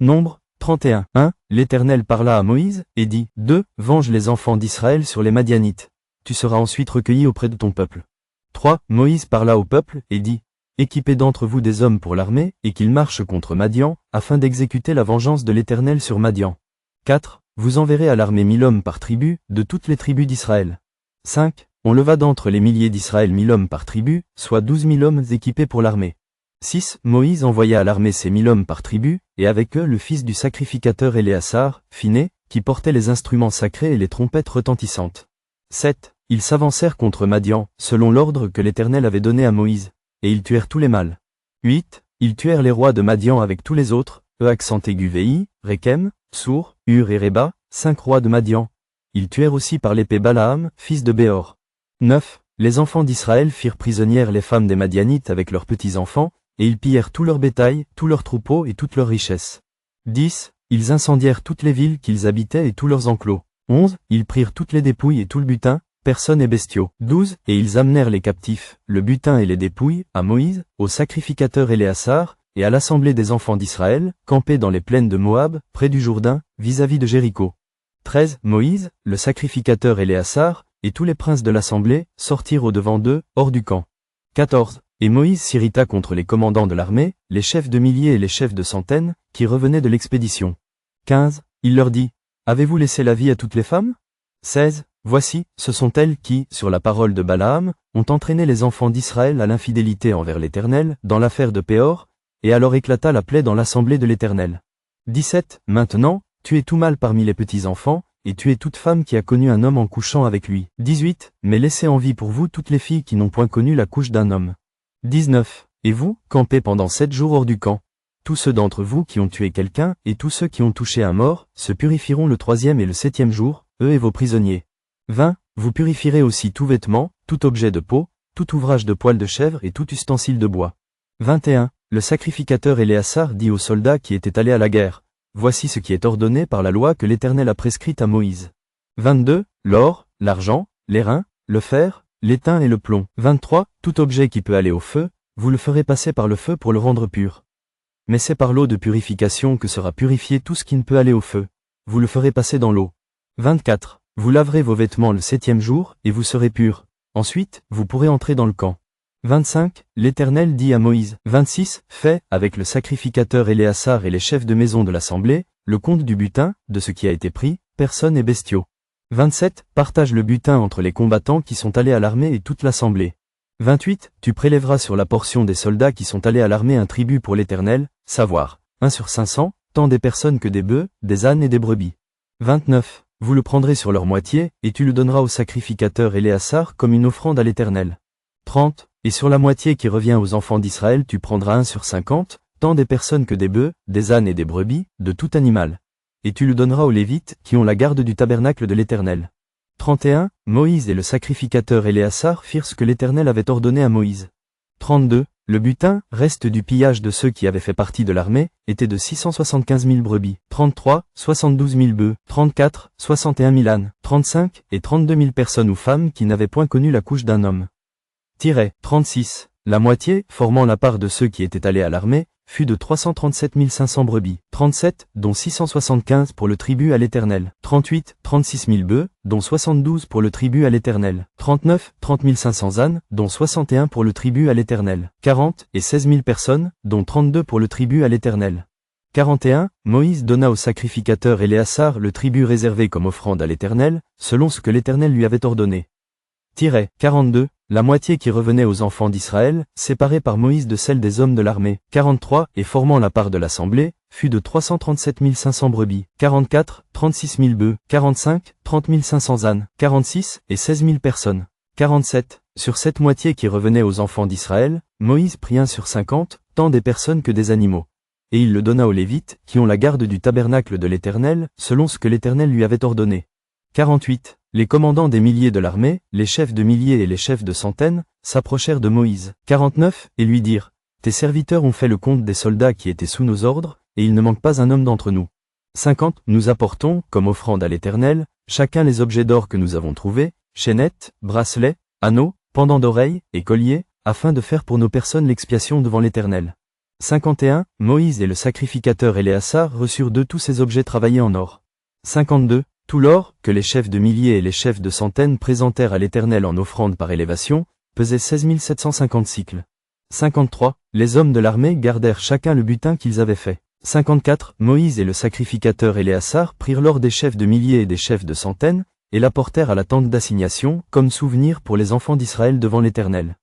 Nombre 31. 1. L'Éternel parla à Moïse, et dit, 2. Venge les enfants d'Israël sur les Madianites. Tu seras ensuite recueilli auprès de ton peuple. 3. Moïse parla au peuple, et dit, équipez d'entre vous des hommes pour l'armée, et qu'ils marchent contre Madian, afin d'exécuter la vengeance de l'Éternel sur Madian. 4. Vous enverrez à l'armée 1000 hommes par tribu, de toutes les tribus d'Israël. 5. On leva d'entre les milliers d'Israël 1000 hommes par tribu, soit 12 000 hommes équipés pour l'armée. 6. Moïse envoya à l'armée ces 1000 hommes par tribu, et avec eux le fils du sacrificateur Éléazar, Phiné, qui portait les instruments sacrés et les trompettes retentissantes. 7. Ils s'avancèrent contre Madian, selon l'ordre que l'Éternel avait donné à Moïse, et ils tuèrent tous les mâles. 8. Ils tuèrent les rois de Madian avec tous les autres, accent aigu Véi, Rékem, Tsour, Hur et Réba, 5 rois de Madian. Ils tuèrent aussi par l'épée Balaam, fils de Béor. 9. Les enfants d'Israël firent prisonnières les femmes des Madianites avec leurs petits-enfants, et ils pillèrent tout leur bétail, tous leurs troupeaux et toutes leurs richesses. 10. Ils incendièrent toutes les villes qu'ils habitaient et tous leurs enclos. 11. Ils prirent toutes les dépouilles et tout le butin, personnes et bestiaux. 12. Et ils amenèrent les captifs, le butin et les dépouilles, à Moïse, au sacrificateur Éléazar, et à l'assemblée des enfants d'Israël, campés dans les plaines de Moab, près du Jourdain, vis-à-vis de Jéricho. 13. Moïse, le sacrificateur Éléazar, et tous les princes de l'assemblée, sortirent au-devant d'eux, hors du camp. 14. Et Moïse s'irrita contre les commandants de l'armée, les chefs de milliers et les chefs de centaines, qui revenaient de l'expédition. 15. Il leur dit, avez-vous laissé la vie à toutes les femmes? 16. Voici, ce sont elles qui, sur la parole de Balaam, ont entraîné les enfants d'Israël à l'infidélité envers l'Éternel, dans l'affaire de Péor, et alors éclata la plaie dans l'assemblée de l'Éternel. 17. Maintenant, tuez tout mâle parmi les petits-enfants, et tuez toute femme qui a connu un homme en couchant avec lui. 18. Mais laissez en vie pour vous toutes les filles qui n'ont point connu la couche d'un homme. 19. Et vous, campez pendant 7 jours hors du camp. Tous ceux d'entre vous qui ont tué quelqu'un, et tous ceux qui ont touché un mort, se purifieront le 3e et le 7e jour, eux et vos prisonniers. 20. Vous purifierez aussi tout vêtement, tout objet de peau, tout ouvrage de poil de chèvre et tout ustensile de bois. 21. Le sacrificateur Éléazar dit aux soldats qui étaient allés à la guerre, voici ce qui est ordonné par la loi que l'Éternel a prescrite à Moïse. 22. L'or, l'argent, l'airain, le fer, l'étain et le plomb. 23. Tout objet qui peut aller au feu, vous le ferez passer par le feu pour le rendre pur. Mais c'est par l'eau de purification que sera purifié tout ce qui ne peut aller au feu. Vous le ferez passer dans l'eau. 24. Vous laverez vos vêtements le 7e jour, et vous serez purs. Ensuite, vous pourrez entrer dans le camp. 25. L'Éternel dit à Moïse. 26. Fais, avec le sacrificateur Éléazar et les chefs de maison de l'assemblée, le compte du butin, de ce qui a été pris, personnes et bestiaux. 27. Partage le butin entre les combattants qui sont allés à l'armée et toute l'assemblée. 28. Tu prélèveras sur la portion des soldats qui sont allés à l'armée un tribut pour l'Éternel, savoir, 1 sur 500, tant des personnes que des bœufs, des ânes et des brebis. 29. Vous le prendrez sur leur moitié, et tu le donneras au sacrificateur Éléazar comme une offrande à l'Éternel. 30. Et sur la moitié qui revient aux enfants d'Israël tu prendras 1 sur 50, tant des personnes que des bœufs, des ânes et des brebis, de tout animal. Et tu le donneras aux Lévites, qui ont la garde du tabernacle de l'Éternel. 31. Moïse et le sacrificateur Éléazar firent ce que l'Éternel avait ordonné à Moïse. 32. Le butin, reste du pillage de ceux qui avaient fait partie de l'armée, était de 675 000 brebis. 33. 72 000 bœufs. 34. 61 000 ânes. 35. Et 32 000 personnes ou femmes qui n'avaient point connu la couche d'un homme. 36. La moitié, formant la part de ceux qui étaient allés à l'armée, fut de 337 500 brebis. 37, dont 675 pour le tribut à l'Éternel. 38, 36 000 bœufs, dont 72 pour le tribut à l'Éternel. 39, 30 500 ânes, dont 61 pour le tribut à l'Éternel. 40, et 16 000 personnes, dont 32 pour le tribut à l'Éternel. 41, Moïse donna au sacrificateur Éléazar le tribut réservé comme offrande à l'Éternel, selon ce que l'Éternel lui avait ordonné. 42, la moitié qui revenait aux enfants d'Israël, séparée par Moïse de celle des hommes de l'armée. 43, et formant la part de l'assemblée, fut de 337 500 brebis. 44, 36 000 bœufs. 45, 30 500 ânes. 46, et 16 000 personnes. 47, sur cette moitié qui revenait aux enfants d'Israël, Moïse prit 1 sur 50, tant des personnes que des animaux. Et il le donna aux Lévites, qui ont la garde du tabernacle de l'Éternel, selon ce que l'Éternel lui avait ordonné. 48. Les commandants des milliers de l'armée, les chefs de milliers et les chefs de centaines, s'approchèrent de Moïse. 49. Et lui dirent, tes serviteurs ont fait le compte des soldats qui étaient sous nos ordres, et il ne manque pas un homme d'entre nous. 50. Nous apportons, comme offrande à l'Éternel, chacun les objets d'or que nous avons trouvés, chaînettes, bracelets, anneaux, pendants d'oreilles, et colliers, afin de faire pour nos personnes l'expiation devant l'Éternel. 51. Moïse et le sacrificateur Éléazar reçurent de tous ces objets travaillés en or. 52. Tout l'or, que les chefs de milliers et les chefs de centaines présentèrent à l'Éternel en offrande par élévation, pesait 16 750 cycles. 53. Les hommes de l'armée gardèrent chacun le butin qu'ils avaient fait. 54. Moïse et le sacrificateur Éléazar prirent l'or des chefs de milliers et des chefs de centaines, et l'apportèrent à la tente d'assignation, comme souvenir pour les enfants d'Israël devant l'Éternel.